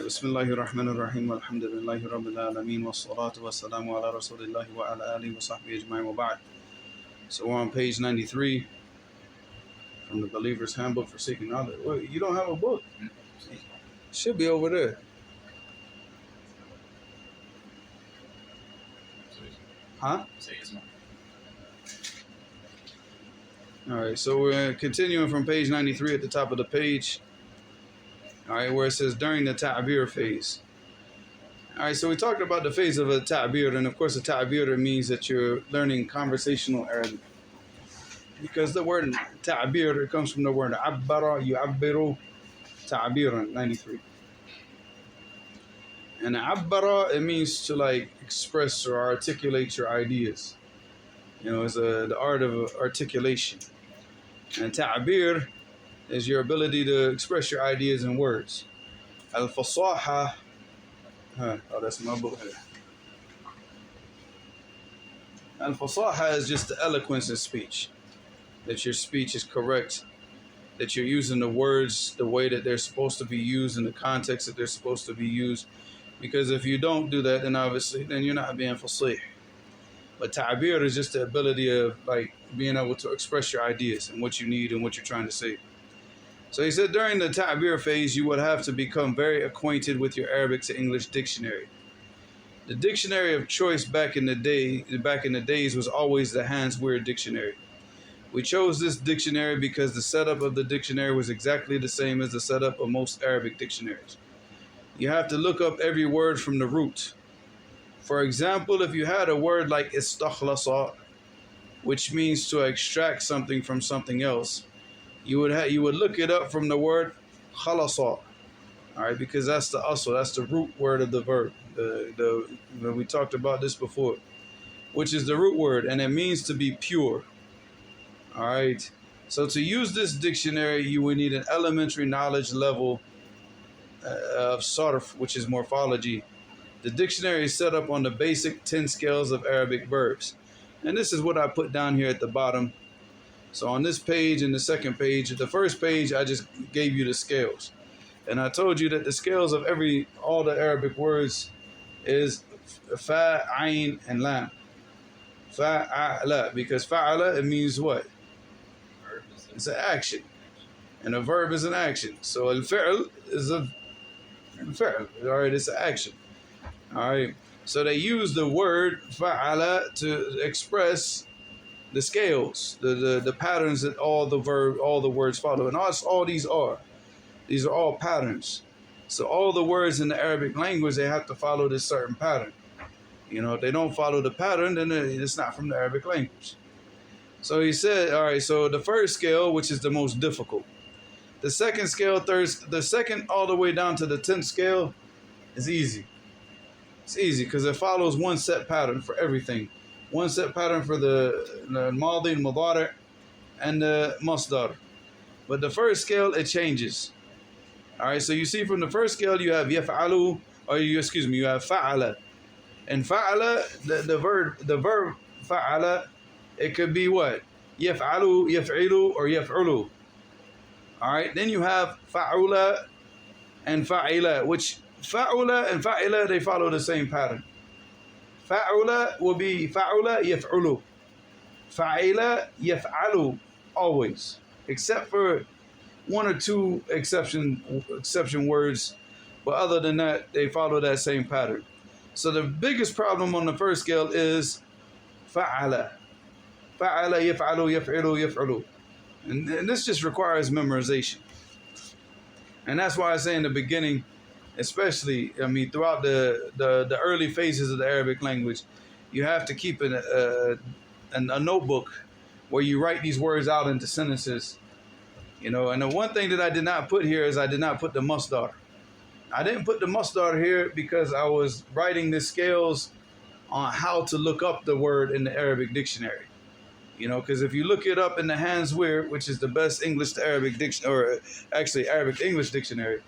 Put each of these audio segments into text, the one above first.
بسم الله الرحمن الرحيم والحمد لله رب العالمين والصلاة والسلام على رسول الله وعلى آله وصحبه أجمعين وبعد. So we're on page 93 from the Believer's Handbook for Seeking Knowledge. Wait, you don't have a book? It should be over there. Huh? Alright, so we're continuing from page 93 at the top of the page. Alright, where it says during the tabir phase. Alright, so we talked about the phase of a tabir, and of course a tabir means that you're learning conversational Arabic. Because the word tabir, it comes from the word abbara, yu'abbiru, tabiran, 93. And abbara, it means to like express or articulate your ideas. You know, it's the art of articulation. And ta'bir is your ability to express your ideas in words. Al-fasaha, oh, that's my book here. Al-fasaha is just the eloquence of speech. That your speech is correct. That you're using the words the way that they're supposed to be used in the context that they're supposed to be used. Because if you don't do that, then obviously, then you're not being fasih. But ta'bir is just the ability of like being able to express your ideas and what you need and what you're trying to say. So he said during the tabir phase, you would have to become very acquainted with your Arabic to English dictionary. The dictionary of choice back in the days was always the Hans Weir dictionary. We chose this dictionary because the setup of the dictionary was exactly the same as the setup of most Arabic dictionaries. You have to look up every word from the root. For example, if you had a word like istakhlasa, which means to extract something from something else, you would look it up from the word khalasa, all right, because that's the asl, that's the root word of the verb. We talked about this before, which is the root word, and it means to be pure. All right. So to use this dictionary, you would need an elementary knowledge level of Sarf, which is morphology. The dictionary is set up on the basic 10 scales of Arabic verbs. And this is what I put down here at the bottom. So on this page and the second page, the first page, I just gave you the scales. And I told you that the scales of all the Arabic words is fa, ayn, and lam. Fa'ala, because fa'ala, it means what? It's an action. And a verb is an action. So al-fi'l is a fi'l. All right, it's an action. All right. So they use the word fa'ala to express the scales, the patterns that all the words follow. And all these are all patterns. So all the words in the Arabic language, they have to follow this certain pattern. You know, if they don't follow the pattern, then it's not from the Arabic language. So he said, all right, so the first scale, which is the most difficult. The second scale, the second all the way down to the 10th scale is easy. It's easy because it follows one set pattern for everything. One set pattern for the Madi, Mudari, and the Masdar. But the first scale, it changes. All right, so you see from the first scale, you have yaf'alu, you have fa'ala. And fa'ala, the verb fa'ala, it could be what? Yaf'alu, yaf'ilu, or yaf'ulu. All right, then you have fa'ula and fa'ila, which fa'ula and fa'ila, they follow the same pattern. Fa'ula will be fa'ula yaf'ulu. Fa'ila yaf'alu, always. Except for one or two exception words. But other than that, they follow that same pattern. So the biggest problem on the first scale is fa'ala. Fa'ala yaf'alu yaf'ilu yaf'ulu. And this just requires memorization. And that's why I say in the beginning, especially, I mean, throughout the early phases of the Arabic language, you have to keep a notebook where you write these words out into sentences. You know, and the one thing that I did not put here is I did not put the masdar. I didn't put the masdar here because I was writing the scales on how to look up the word in the Arabic dictionary. You know, because if you look it up in the Hans Weir, which is the best English to Arabic dictionary, or actually Arabic English dictionary,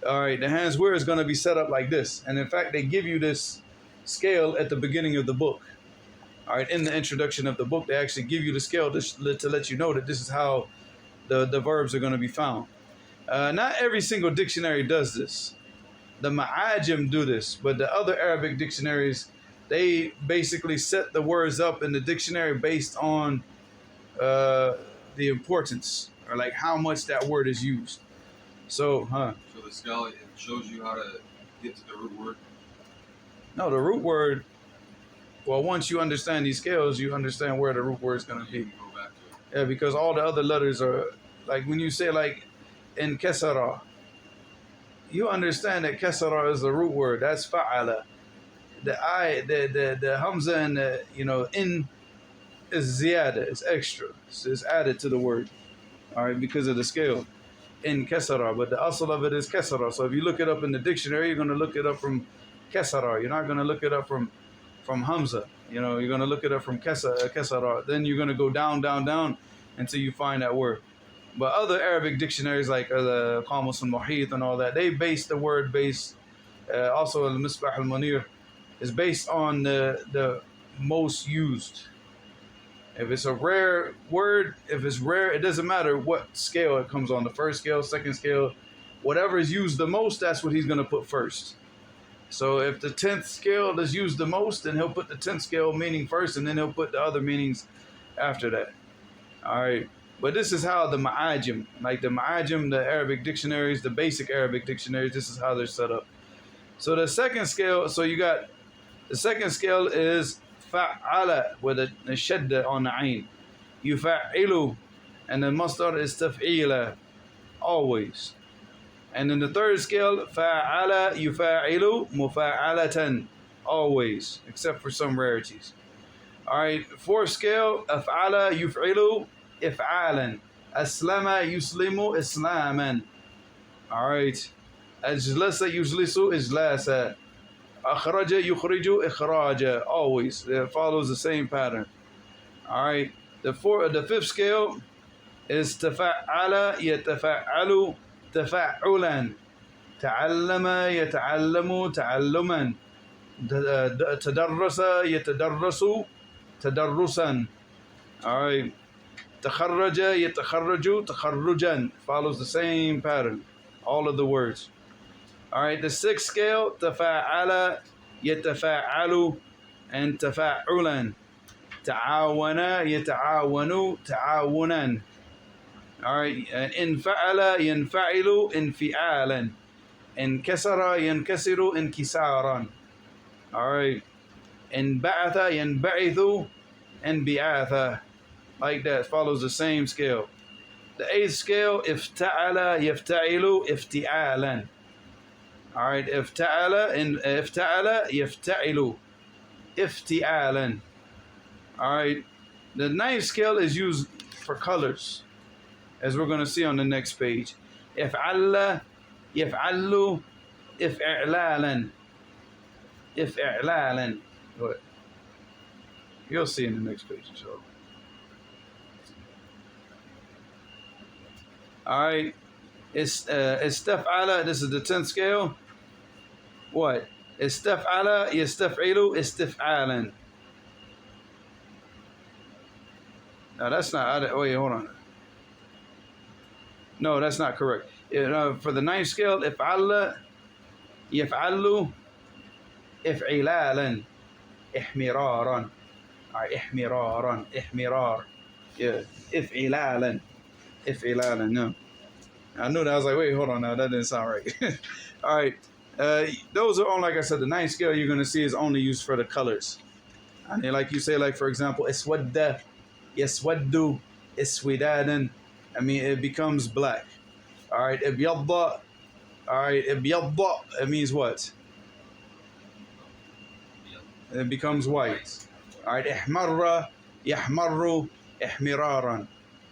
all right, the Hans Weir is going to be set up like this. And in fact, they give you this scale at the beginning of the book. All right, in the introduction of the book, they actually give you the scale to let you know that this is how the verbs are going to be found. Not every single dictionary does this. The Ma'ajim do this, but the other Arabic dictionaries, they basically set the words up in the dictionary based on the importance, or like how much that word is used. So, So the scale, it shows you how to get to the root word? No, the root word, well, once you understand these scales, you understand where the root word is going to be. Go back to it. Yeah, because all the other letters are, like when you say like in kesara, you understand that kesara is the root word. That's fa'ala. The hamza and the, in is ziyada, it's extra. It's added to the word. All right, because of the scale. In kesara, but the asl of it is kesara. So if you look it up in the dictionary, you're going to look it up from kesara. You're not going to look it up from hamza. You're going to look it up from kesara. Then you're going to go down, down, down until you find that word. But other Arabic dictionaries like the Qamus al-Muhit and all that, they base the word also al-Misbah al-Munir is based on the most used. If it's a rare word, if it's rare, it doesn't matter what scale it comes on, the first scale, second scale, whatever is used the most, that's what he's going to put first. So if the 10th scale is used the most, then he'll put the 10th scale meaning first, and then he'll put the other meanings after that. All right. But this is how the Ma'ajim, like the Ma'ajim, the Arabic dictionaries, the basic Arabic dictionaries, this is how they're set up. So the second scale, the second scale is fa'ala with a shadda on the ayn. Yufa'ilu, and the masdar is taf'ila, always. And in the third scale, fa'ala yufa'ilu mufa'alatan, always, except for some rarities. All right, fourth scale, af'ala yuf'ilu if'alan, aslama yuslimu islaman. All right, ajlasa yujlisu ijlasa, akhraja yukhriju ikhraja, always. It follows the same pattern. All right, the fifth scale is tafa'ala yatafa'alu tafa'ulan, ta'allama yata'allamu ta'alluman, tadarrasa yatadarrasu tadarrusan. All right, takharraja yatakharraju takharrujan, follows the same pattern, all of the words. All right, the sixth scale, tafa'ala yatafa'alu and tafa'ulan, ta'awana yata'awanu ta'awunan. All right, infa'ala yanfa'ilu infi'alan, inkasara yankasiru inkisaran. All right, inba'atha yanba'ithu inbi'atha, like that, follows the same scale. The eighth scale, ifta'ala yafta'ilu ifti'alan. All right, ifta'ala yafta'ilu ifti'alan. All right, the ninth scale is used for colors, as we're going to see on the next page. If'alla yaf'allu if'a'lalan. If'a'lalan. What? You'll see in the next page, inshallah. All right, istaf'ala, this is the 10th scale. What? Istaf'ala yastaf'ilu istif'alan. No, that's not, wait, hold on. No, that's not correct. For the 9th scale, if'alla yaf'allu if'ilalan ihmiraran. All right, ihmiraran, ihmirar. Yeah, if'ilalan. If'ilalan, no. I knew that. I was like, wait, hold on now. That didn't sound right. All right. Those are on, like I said, the 9th scale you're going to see is only used for the colors. And like you say, like, for example, iswadda, yaswaddu, iswidadan. I mean, it becomes black. All right. Ibyadda. All right. Ibyadda. It means what? It becomes white. All right. Ihmarra, yahmarru, ihmiraran.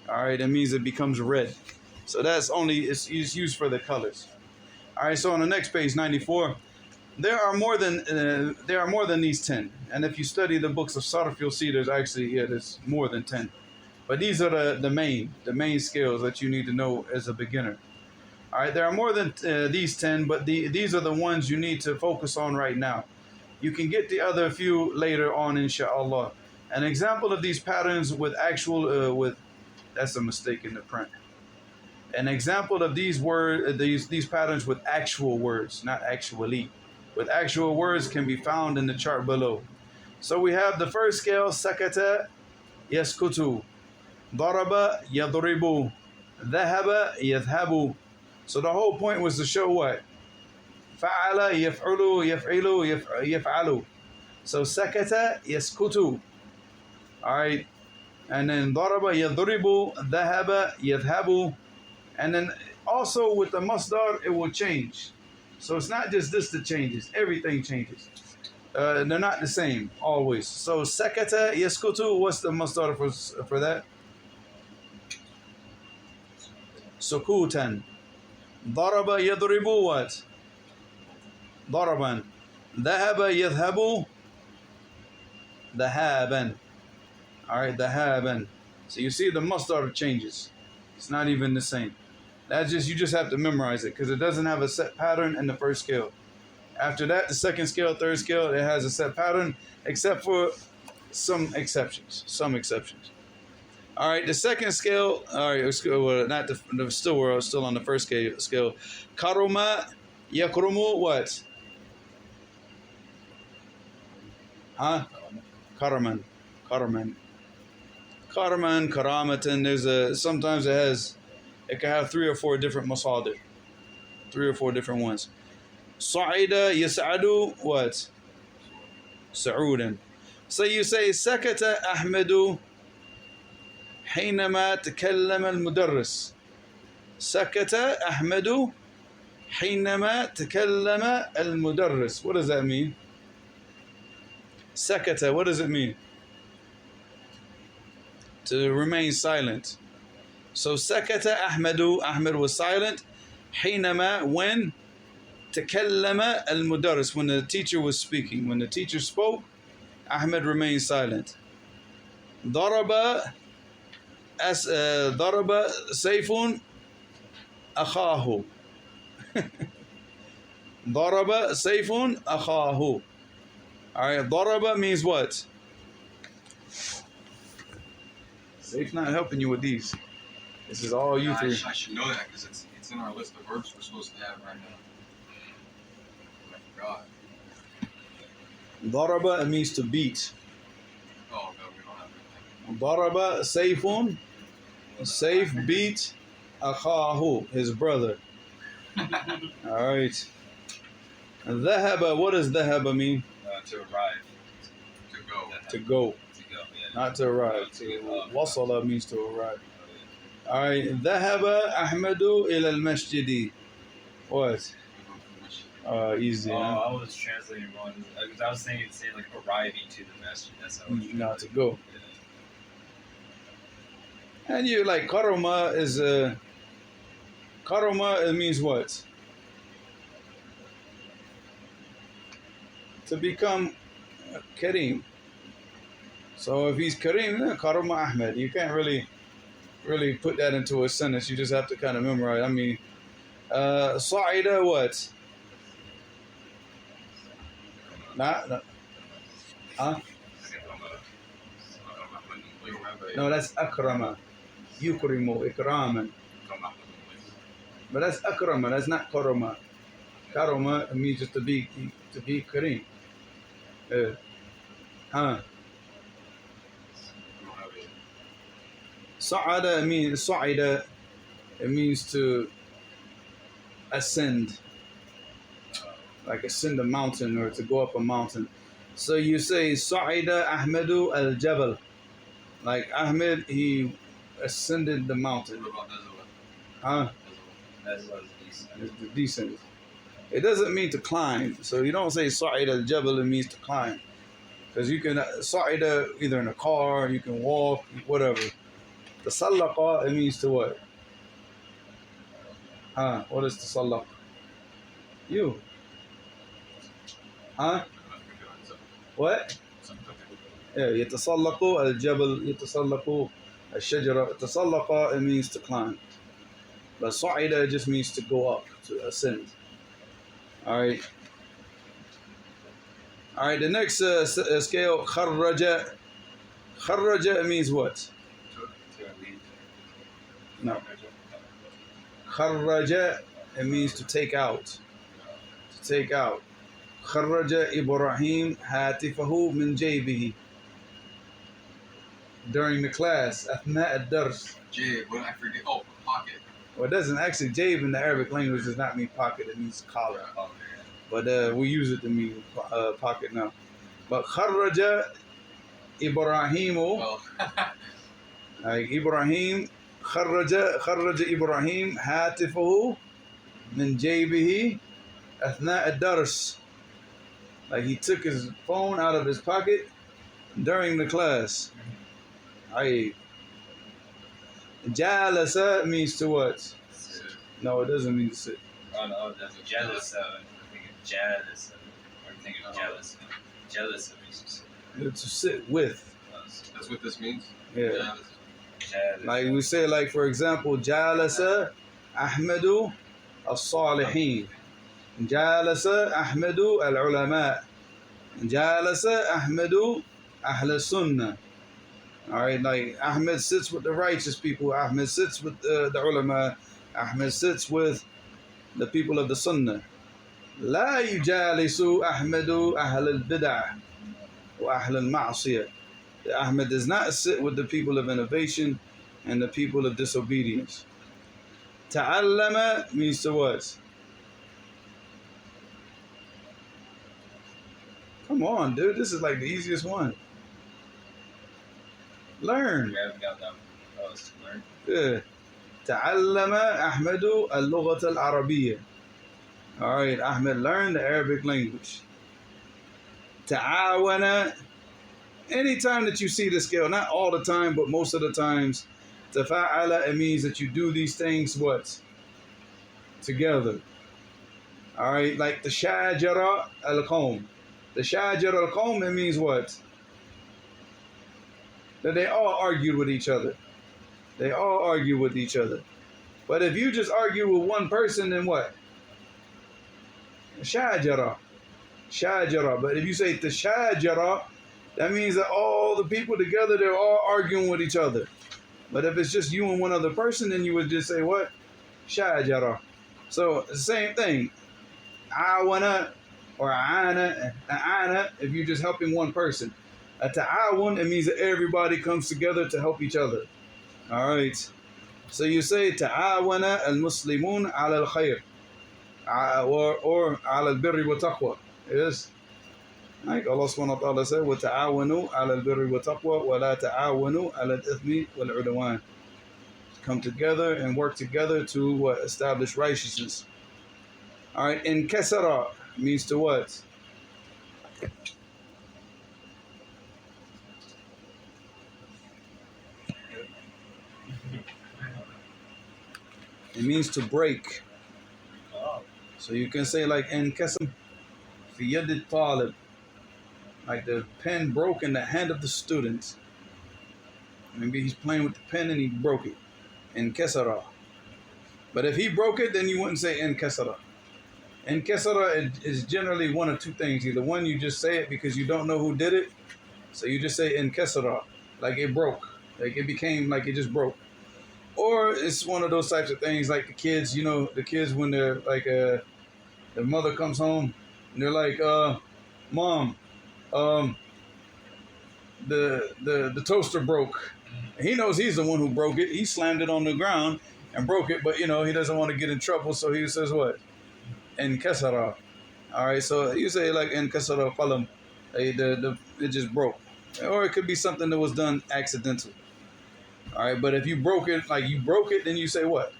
All right. It means it becomes red. So that's only, it's used for the colors. All right, so on the next page, 94, there are more than these 10. And if you study the books of Sarf, you'll see there's more than 10. But these are the main skills that you need to know as a beginner. All right, there are more than these 10, but these are the ones you need to focus on right now. You can get the other few later on, inshallah. An example of these patterns with that's a mistake in the print. An example of these these patterns with actual words, not actually, with actual words can be found in the chart below. So we have the first scale, sakata yaskutu, daraba yadribu, dhahaba yadhabu. So the whole point was to show what? Fa'ala yaf'ulu yaf'ilu yaf'alu. So sakata yaskutu. All right. And then daraba yadribu, dhahaba yadhabu. And then also with the masdar, it will change. So it's not just this that changes, everything changes. They're not the same always. So sakata yaskutu, what's the masdar for that? Sukutan. Daraba yadribu what? Daraban. Dhahaba yadhabu dhahaban. All right, dhahaban. So you see the masdar changes. It's not even the same. That's just, you just have to memorize it because it doesn't have a set pattern in the first scale. After that, the second scale, third scale, it has a set pattern, except for some exceptions. All right, the second scale. All right, well, not the still we're still on the first scale. Karuma yakrumu what? Huh? Karaman, karamatan. Sometimes it can have 3 or 4 different masadir. 3 or 4 different ones. Sa'ida yas'adu what? Sa'udan. So you say sakata Ahmadu حينما تكلم المدرس. سكت أحمد حينما تكلم المدرس. What does that mean? Sakata, what does it mean? To remain silent. So sakata Ahmadu, Ahmed was silent. حينما, when تكلم المدرس, when the teacher was speaking. When the teacher spoke, Ahmed remained silent. ضرب سيف أخاه. ضرب سيف أخاه. Alright, ضرب means what? Saif's not helping you with these. This is all you three. I should know that because it's in our list of verbs we're supposed to have right now. I forgot. ضرب means to beat. Oh, no, we don't have ضرب سيف. Saif beat أخاه, his brother. Alright. ذهب, what does ذهب mean? to arrive. To go. To go. Yeah. Not to arrive. وصل means to arrive. Alright. ذهب أحمد إلى المسجد. What? Easy. Oh, I was translating wrong. Because I was saying like arriving to the masjid. That's how I was Not to go. Yeah. And you like karoma is karoma, it means what? To become Kareem. So if he's Kareem, karoma Ahmed. You can't really put that into a sentence. You just have to kind of memorize. I mean, Sa'ida what? Not huh? No, that's akrama. Yukrimu, ikraman. But that's akrama, that's not karama. Karama means just to be kareem. Sa'ada means sa'ida, it means to ascend. Like ascend a mountain or to go up a mountain. So you say Sa'ida Ahmedu al-Jabal. Like Ahmed, he ascended the mountain. What about Nazala? Huh? That's The descent. It doesn't mean to climb. So you don't say Sa'id al-Jabal, it means to climb. Because you can Sa'ida either in a car, you can walk, whatever. The Sallaqa, it means to what? Huh? What is the Sallaq? You. Huh? What? Yeah, يتسلق الجبل يتسلق الشجرة. تسلق, it means to climb. But صعد just means to go up, to ascend. Alright. Alright, the next scale, خرج. خرج means what? No. Kharraja, it means to take out. To take out. Kharraja Ibrahim hatifahu min jaybihi. During the class, أثناء الدرس. Jay, what did I forget? Oh, pocket. Well, it doesn't actually, jayb in the Arabic language does not mean pocket, it means collar. Oh, But we use it to mean pocket now. But Kharraja Ibrahimu, Well, like Ibrahim, خرج إبراهيم هاتفه من جيبه أثناء الدرس. Like he took his phone out of his pocket during the class. I Jalasa means to what? No, it doesn't mean to sit. oh no, that's jealous. I'm thinking jealous. I'm thinking jealous. Jealous means to sit. It's to sit with. that's what this means? Yeah. Jealous. Like we say, like for example, Jalasa Ahmadu al-Salihin. Jalasa Ahmadu al-Ulama. Jalasa Ahmadu Ahl Sunnah. Alright, like Ahmed sits with the righteous people, Ahmed sits with the ulama, Ahmed sits with the people of the Sunnah. لا يجالس أحمد أهل البدع وأهل المعصية. Ahmed does not sit with the people of innovation and the people of disobedience. Ta'allama means to what? Come on, dude, this is like the easiest one. Learn. We haven't got that. Oh, it's to learn. Yeah. تعلم أحمد اللغة العربية. All right, Ahmed learned the Arabic language. تعاون. Anytime that you see the scale, not all the time, but most of the times, تفاعل, it means that you do these things what? Together. All right, like the shajara al-qawm. The shajara al-qawm, it means what? That they all argued with each other. They all argue with each other. But if you just argue with one person, then what? Shajara. Shajara. But if you say the shajara, that means that all the people together, they're all arguing with each other. But if it's just you and one other person, then you would just say what? Shajara. So the same thing. Awana or aana, if you're just helping one person. A ta'awun, it means that everybody comes together to help each other. All right. So you say ta'awana al-muslimun ala al-khayr or ala al-birri wa taqwa. Yes. Like Allah subhanahu wa ta'ala said, وَتَعَاوَنُوا عَلَى الْبِرِّ وَالتَّقْوَى وَلَا تَعَاوَنُوا عَلَى الْإِثْمِ وَالْعُدْوَانِ. Come together and work together to establish righteousness. All right. In kasara means to what? It means to break. Oh. So you can say like in kasam fi yad al-talib, like the pen broke in the hand of the student. Maybe he's playing with the pen and he broke it. In kasara. But if he broke it, then you wouldn't say in kasara. In kasara is generally one of two things. Either one, you just say it because you don't know who did it. So you just say in kasara, like it broke. Like it became like it just broke. Or it's one of those types of things like the kids, you know, the kids when they're like, their mother comes home and they're like, Mom, the toaster broke. And he knows he's the one who broke it. He slammed it on the ground and broke it, but you know, he doesn't want to get in trouble, so he says what? In kasara. All right, so you say like in kasara qalam, it just broke. Or it could be something that was done accidental. All right, but if you broke it, like you broke it, then you say what?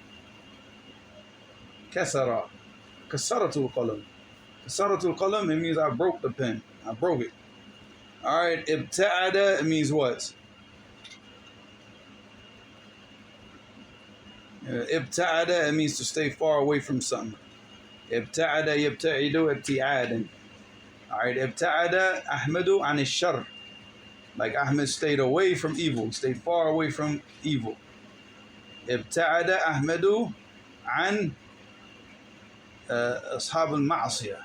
Kasara. Kasaratul qalam. Kasaratul qalam, it means I broke the pen. I broke it. All right, ibta'ada, it means what? Ibta'ada, it means to stay far away from something. Ibta'ada yabta'idu ibti'adan. All right, ibta'ada Ahmadu an ash-sharr. Like Ahmed stayed away from evil, stayed far away from evil. Ibta'ada Ahmadu an ashab al-ma'asiyah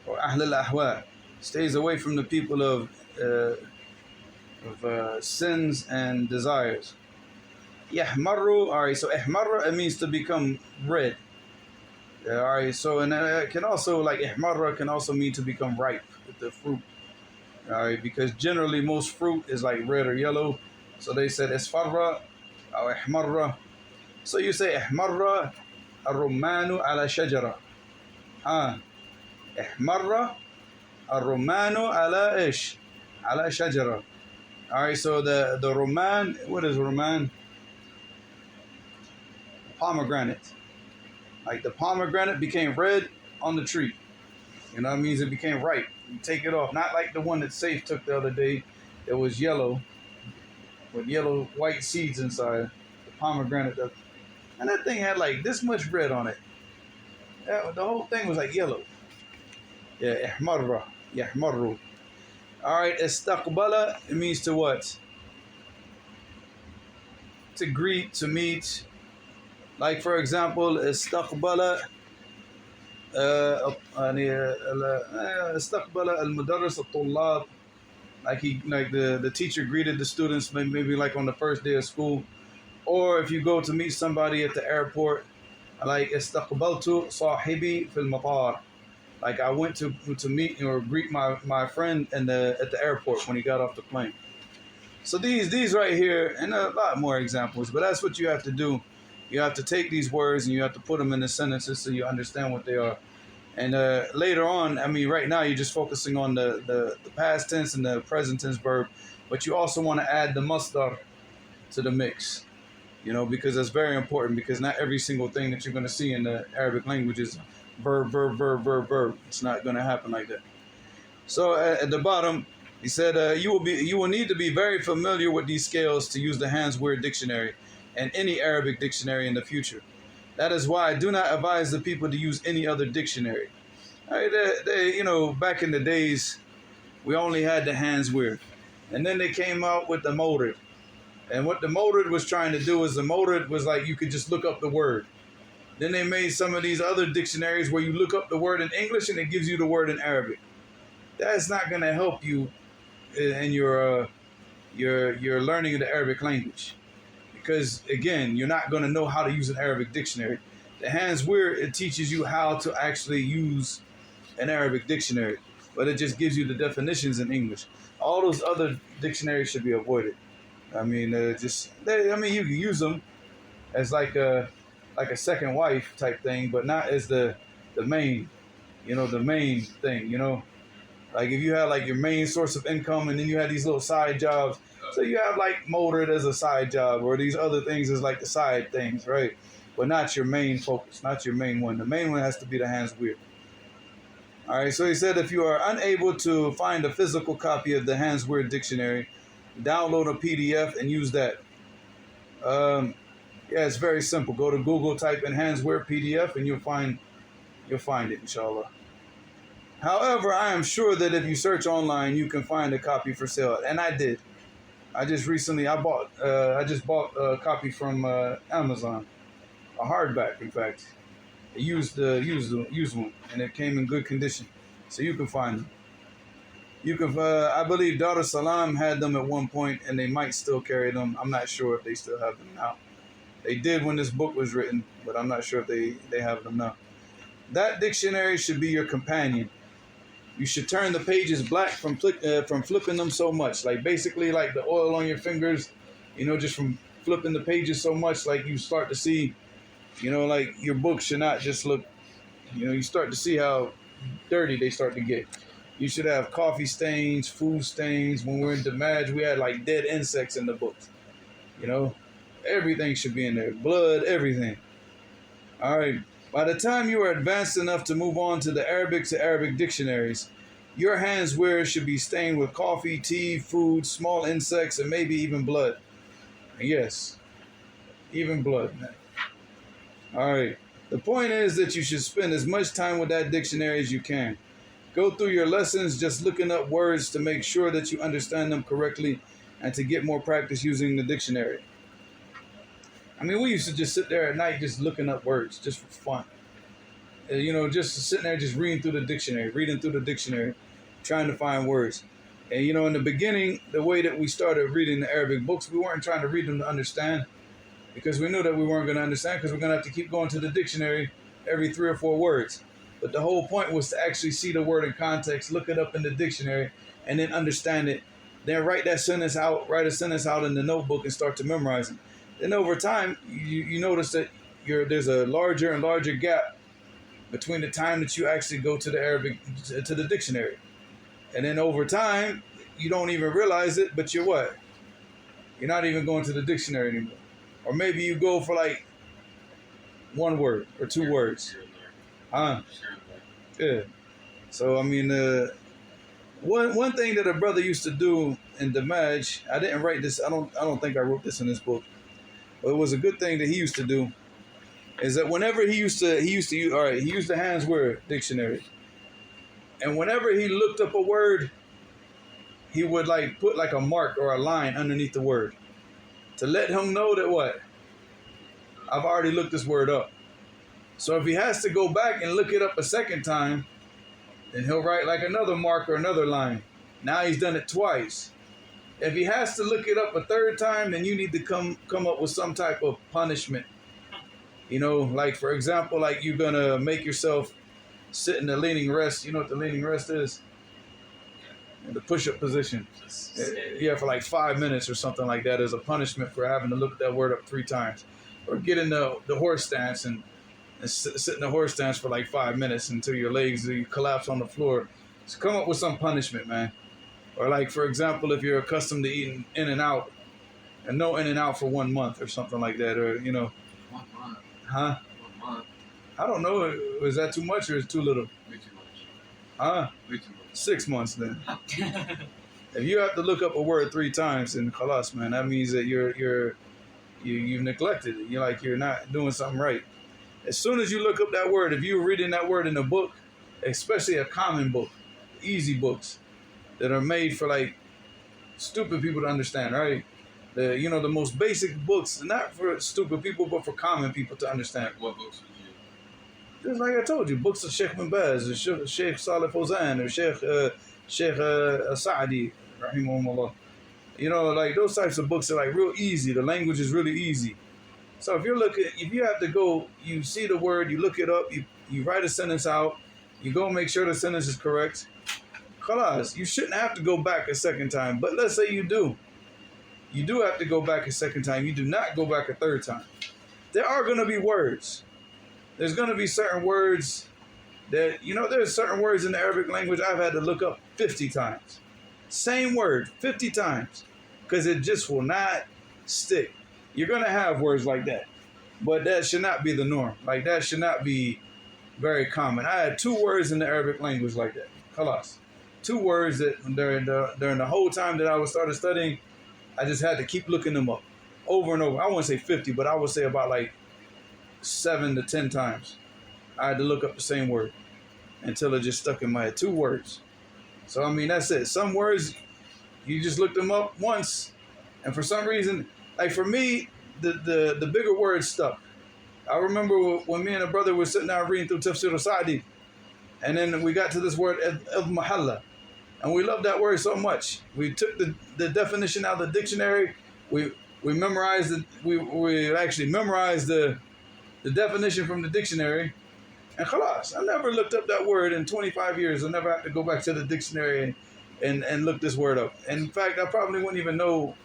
or ahl al-ahwa. Stays away from the people of sins and desires. Yahmaru. All right, so ihmarra, it means to become red. Yeah, all right, so and it can also like ihmarra can also mean to become ripe with the fruit. All right, because generally most fruit is like red or yellow, so they said isfarra or ihmarra. So you say ihmarra الرمان على شجرة. ها احمر الرمان على ايش؟ على شجرة. All right, so the roman, what is roman? Pomegranate. Like the pomegranate became red on the tree. You know what I mean? It became ripe. You take it off. Not like the one that Safe took the other day. It was yellow with yellow white seeds inside. The pomegranate. And that thing had like this much red on it. The whole thing was like yellow. Yeah, ihmarra. Yahmarru. All right, istaqbala, it means to what? To greet, to meet. Like for example, istaqbala استقبل المدرس الطلاب, like the teacher greeted the students maybe like on the first day of school. Or if you go to meet somebody at the airport, like استقبلت صاحبي في المطار, like I went to meet or greet my friend at the airport when he got off the plane. So these right here, and a lot more examples, but that's what you have to do. You have to take these words and you have to put them in the sentences so you understand what they are. And later on, I mean, right now you're just focusing on the past tense and the present tense verb, but you also want to add the masdar to the mix, you know, because that's very important, because not every single thing that you're going to see in the Arabic language is verb, verb, verb, verb, verb. It's not going to happen like that. So at the bottom, he said, you will need to be very familiar with these scales to use the Hands Weird Dictionary and any Arabic dictionary in the future. That is why I do not advise the people to use any other dictionary. All right, you know, back in the days, we only had the Hands Weird. And then they came out with the Morid. And what the Morid was trying to do is the Morid was like you could just look up the word. Then they made some of these other dictionaries where you look up the word in English and it gives you the word in Arabic. That's not going to help you in your learning of the Arabic language. Because again, you're not going to know how to use an Arabic dictionary. The Hands Weird, it teaches you how to actually use an Arabic dictionary, but it just gives you the definitions in English. All those other dictionaries should be avoided. I mean, you can use them as like a second wife type thing, but not as the main, you know, the main thing, you know. Like if you have like your main source of income and then you have these little side jobs. So you have like Molded as a side job, or these other things as like the side things, right? But not your main focus, not your main one. The main one has to be the Hands Weird. All right, so he said if you are unable to find a physical copy of the Hands Weird Dictionary, download a PDF and use that. Yeah, it's very simple. Go to Google, type in Hands Weird PDF, and you'll find it, inshallah. However, I am sure that if you search online, you can find a copy for sale, and I did. I just bought a copy from Amazon, a hardback, in fact, a used one, and it came in good condition, so you can find them. You can, I believe Dar es Salaam had them at one point, and they might still carry them. I'm not sure if they still have them now. They did when this book was written, but I'm not sure if they have them now. That dictionary should be your companion. You should turn the pages black from flipping them so much. Like basically like the oil on your fingers, you know, just from flipping the pages so much, like you start to see, you know, like your book should not just look, you know, you start to see how dirty they start to get. You should have coffee stains, food stains. When we're in Damaj, we had like dead insects in the books. You know, everything should be in there. Blood, everything. All right. By the time you are advanced enough to move on to the Arabic to Arabic dictionaries, your Hands Weird should be stained with coffee, tea, food, small insects, and maybe even blood. Yes, even blood. All right. The point is that you should spend as much time with that dictionary as you can. Go through your lessons just looking up words to make sure that you understand them correctly and to get more practice using the dictionary. I mean, we used to just sit there at night just looking up words just for fun. You know, just sitting there just reading through the dictionary, trying to find words. And, you know, in the beginning, the way that we started reading the Arabic books, we weren't trying to read them to understand. because we knew that we weren't going to understand because we're going to have to keep going to the dictionary every 3 or 4 words. But the whole point was to actually see the word in context, look it up in the dictionary, and then understand it. Then write a sentence out in the notebook and start to memorize it. Then over time, you notice that there's a larger and larger gap between the time that you actually go to the Arabic, to the dictionary. And then over time, you don't even realize it, but you're what? You're not even going to the dictionary anymore. Or maybe you go for like 1 word or 2 words. Huh? Yeah. So, I mean, one thing that a brother used to do in Damaj, I didn't write this, I don't think I wrote this in this book, but it was a good thing that he used to do, is that whenever he used to use the Hans Word Dictionary, and whenever he looked up a word, he would like put like a mark or a line underneath the word to let him know that what? I've already looked this word up. So if he has to go back and look it up a second time, then he'll write like another mark or another line. Now he's done it twice. If he has to look it up a third time, then you need to come up with some type of punishment. You know, like for example, like you're gonna make yourself sit in the leaning rest. You know what the leaning rest is? In the push-up position. Yeah, for like 5 minutes or something like that as a punishment for having to look that word up 3 times. Or get in the horse stance and sit in the horse stance for like 5 minutes until your legs you collapse on the floor. So come up with some punishment, man. Or like, for example, if you're accustomed to eating in and out, and no in and out for 1 month or something like that, or, you know. 1 month. Huh? 1 month. I don't know. Is that too much or is it too little? Way too much. Huh? Way too much. 6 months then. If you have to look up a word 3 times in khalas, man, that means that you've neglected it. You're not doing something right. As soon as you look up that word, if you're reading that word in a book, especially a common book, easy books that are made for like stupid people to understand, right? The most basic books, not for stupid people, but for common people to understand. What books would you? Just like I told you, books of Sheikh bin Baz, or Sheikh Salih Fawzan, or Sheikh Sa'di, rahimahumullah. You know, like those types of books are like real easy. The language is really easy. So if you have to go, you see the word, you look it up, you write a sentence out, you go make sure the sentence is correct. Khalas, you shouldn't have to go back a second time. But let's say you do. You do have to go back a second time. You do not go back a third time. There are going to be words. There's going to be certain words that, there's certain words in the Arabic language I've had to look up 50 times. Same word, 50 times. Because it just will not stick. You're going to have words like that. But that should not be the norm. Like, that should not be very common. I had 2 words in the Arabic language like that. Khalas. 2 words that during the whole time that I started studying, I just had to keep looking them up over and over. I wouldn't say 50, but I would say about like 7 to 10 times. I had to look up the same word until it just stuck in my head. 2 words. So, I mean, that's it. Some words, you just look them up once, and for some reason, like for me, the bigger words stuck. I remember when me and a brother were sitting down reading through Tafsir al-Sa'di, and then we got to this word, mahalla. And we loved that word so much. We took the definition out of the dictionary. We memorized it. We actually memorized the definition from the dictionary. And khalas, I never looked up that word in 25 years. I never had to go back to the dictionary and look this word up. And in fact, I probably wouldn't even know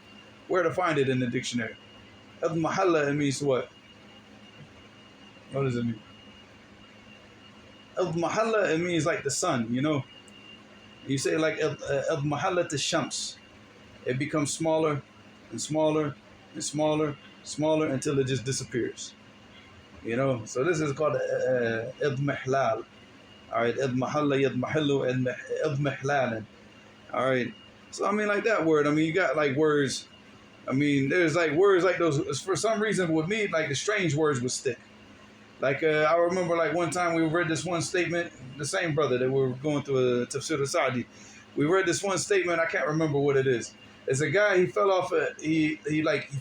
where to find it in the dictionary. Al-Mahalla, it means what? What does it mean? Al-Mahalla, it means like the sun, You say like Al-Mahalla to Shams. It becomes smaller and smaller and smaller, smaller until it just disappears. So this is called Al-Mihlal. All right, Al-Mahalla, Yadmahillu, Al-Mihlalan. All right. So, I mean, like that word, you got like words. There's like words like those. For some reason, with me, like the strange words would stick. Like, I remember like one time we read this one statement, the same brother that we were going through a Tafsir al-Sa'di. We read this one statement, I can't remember what it is. It's a guy, he fell off he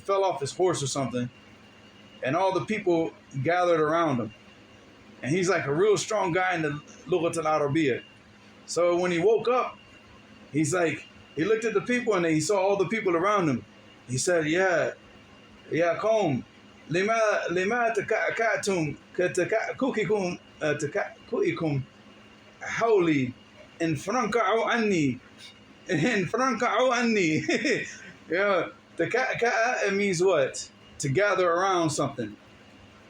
fell off his horse or something, and all the people gathered around him. And he's like a real strong guy in the Lughat al-Arabiyyah. So when he woke up, he's like, he looked at the people and he saw all the people around him. He said, yeah, Qawm, لما تكأكأتم كتكأكئكم حولي انفرنكعوا عني انفرنكعوا عني. Yeah, تكأكأ means what? To gather around something.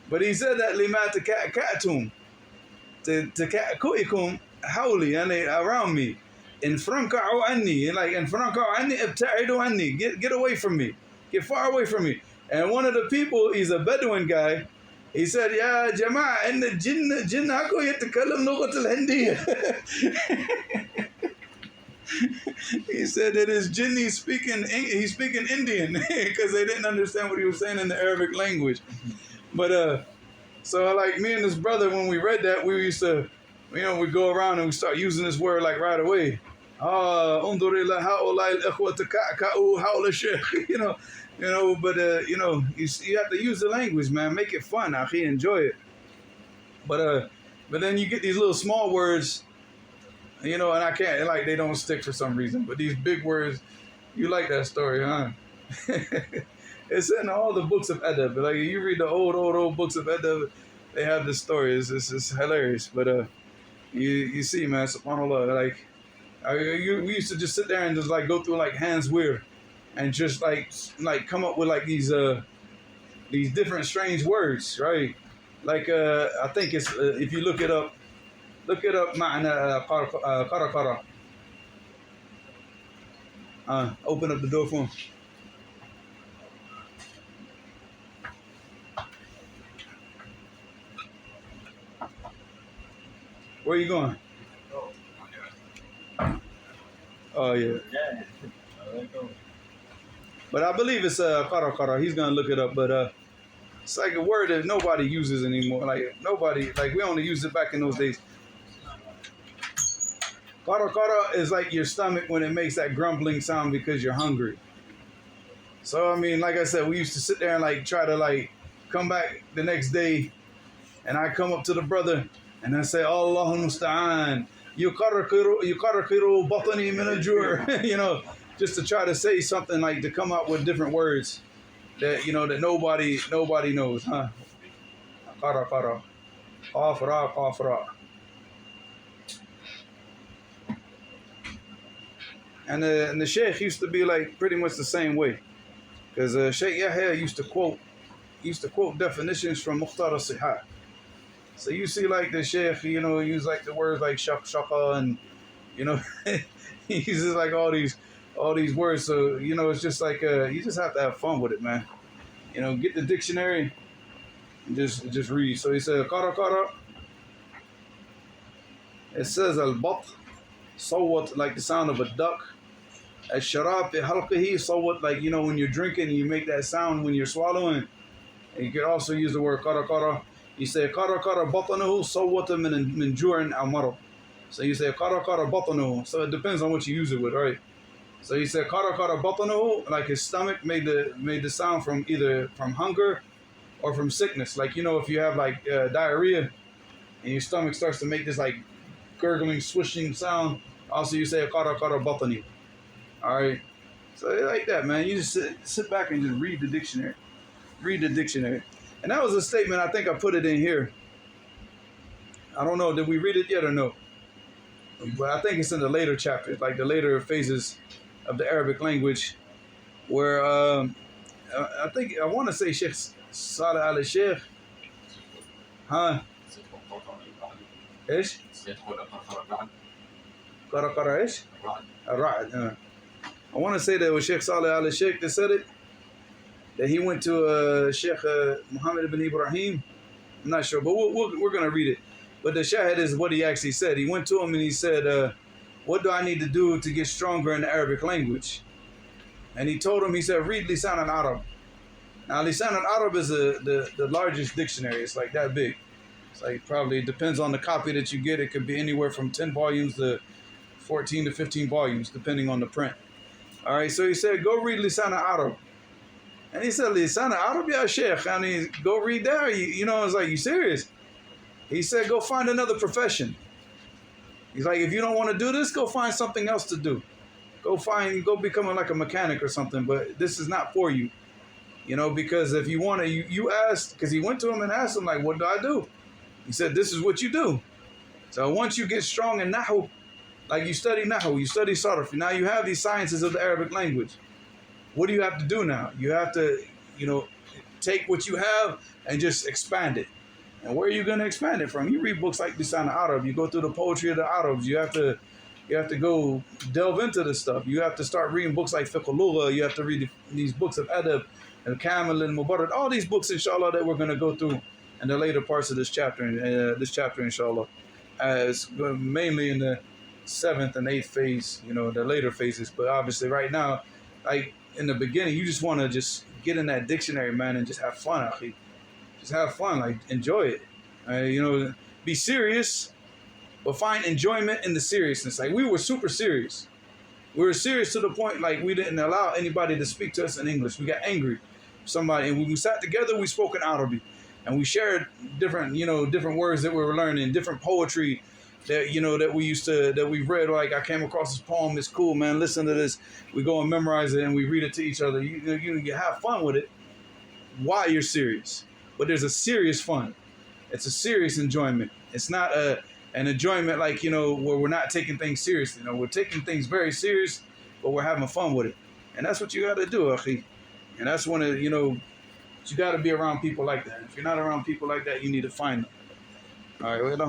But he said that لما تكأكأتم تكأكئكم حولي and around me. انفرنكعوا عني, like انفرنكعوا عني ابتعدوا عني, get away from me, get far away from me. And one of the people, he's a Bedouin guy, he said, يا جماعة إن الجن هكو يتكلم لغة الهندية. He said that his jinn, he's speaking Indian because they didn't understand what he was saying in the Arabic language. But so like me and this brother, when we read that, we used to, we go around and we start using this word like right away. But you have to use the language, man. Make it fun, akhi, enjoy it. But then you get these little small words, and I can't, like, they don't stick for some reason. But these big words, you like that story, huh? It's in all the books of Adab. Like, you read the old books of Adab, they have this story. It's hilarious. But you see, man, subhanAllah, like, we used to just sit there and just like go through like hands weird, and just like come up with like these different strange words, right? Like I think it's if you look it up معنى قرقرة. Open up the door for him. Where are you going? Oh yeah. But I believe it's qara. He's gonna look it up, but it's like a word that nobody uses anymore. Like nobody, like we only used it back in those days. Qara is like your stomach when it makes that grumbling sound because you're hungry. So I mean, like I said, we used to sit there and like try to like come back the next day, and I come up to the brother and I say, Allahul Musta'an. Yuqarqiru batni min al-ju', just to try to say something like to come up with different words that that nobody knows, huh? Qara, qafra. And the Sheikh used to be like pretty much the same way, because Sheikh Yahya used to quote definitions from Mukhtar al-Sihah. So you see, like the Sheikh, use like the words like shaka, and he uses like all these words. So it's just like you just have to have fun with it, man. Get the dictionary and just read. So he said qara. It says al-bat, sawat, like the sound of a duck. Al-sharab fi halqihi, sawat, like when you're drinking, you make that sound when you're swallowing. And you could also use the word qara. You say qara batnuhu sawwata min ju'in aw marad. So you say qara batnuhu. So it depends on what you use it with, right? So you say qara batnuhu, like his stomach made the sound from either from hunger or from sickness. Like if you have like diarrhea and your stomach starts to make this like gurgling, swishing sound. Also you say qara batni. All right. So like that, man. You just sit back and just read the dictionary. And that was a statement, I think I put it in here. I don't know, did we read it yet or no? But I think it's in the later chapters, like the later phases of the Arabic language, where I want to say Sheikh Saleh al-Sheikh. Huh? ايش؟ قرأ ايش؟ الرعد. I want to say that it was Sheikh Saleh al-Sheikh that said it. That he went to Sheikh Muhammad ibn Ibrahim. I'm not sure, but we're going to read it. But the shahid is what he actually said. He went to him and he said, what do I need to do to get stronger in the Arabic language? And he told him, he said, read Lisan al-Arab. Now, Lisan al-Arab is the largest dictionary. It's like that big. It's like probably, it depends on the copy that you get. It could be anywhere from 10 volumes to 14 to 15 volumes, depending on the print. All right, so he said, go read Lisan al-Arab. And he said, Lisan al-Arab, ya Sheikh. I mean, go read there. It's like, you serious? He said, go find another profession. He's like, if you don't want to do this, go find something else to do. Go become like a mechanic or something, but this is not for you. You know, because if you want to, you asked, because he went to him and asked him, like, what do I do? He said, this is what you do. So once you get strong in Nahu, like you study Nahu, you study Sarf, now you have these sciences of the Arabic language. What do you have to do now? You have to, you know, take what you have and just expand it. And where are you going to expand it from? You read books like Lisan al-Arab, you go through the poetry of the Arabs, you have to go delve into this stuff. You have to start reading books like Fiqh al-Lugha, you have to read these books of Adab, and Kamil and Mubarak, all these books, inshallah, that we're going to go through in the later parts of this chapter, inshallah, as mainly in the 7th and 8th phase, you know, the later phases. But obviously right now, like in the beginning, you just want to just get in that dictionary, man, and just have fun, akhi. Just have fun, like enjoy it. You know, be serious, but find enjoyment in the seriousness. Like we were super serious. We were serious to the point like we didn't allow anybody to speak to us in English. We got angry. Somebody, and when we sat together, we spoke in Arabic, and we shared different, you know, different words that we were learning, different poetry that, you know, that we read. Like I came across this poem, it's cool, man. Listen to this. We go and memorize it, and we read it to each other. You have fun with it while you're serious, but there's a serious fun. It's a serious enjoyment. It's not an enjoyment like, you know, where we're not taking things seriously. You know, we're taking things very serious, but we're having fun with it, and that's what you got to do, akhi. And that's when, you know, you got to be around people like that. If you're not around people like that, you need to find them. All right.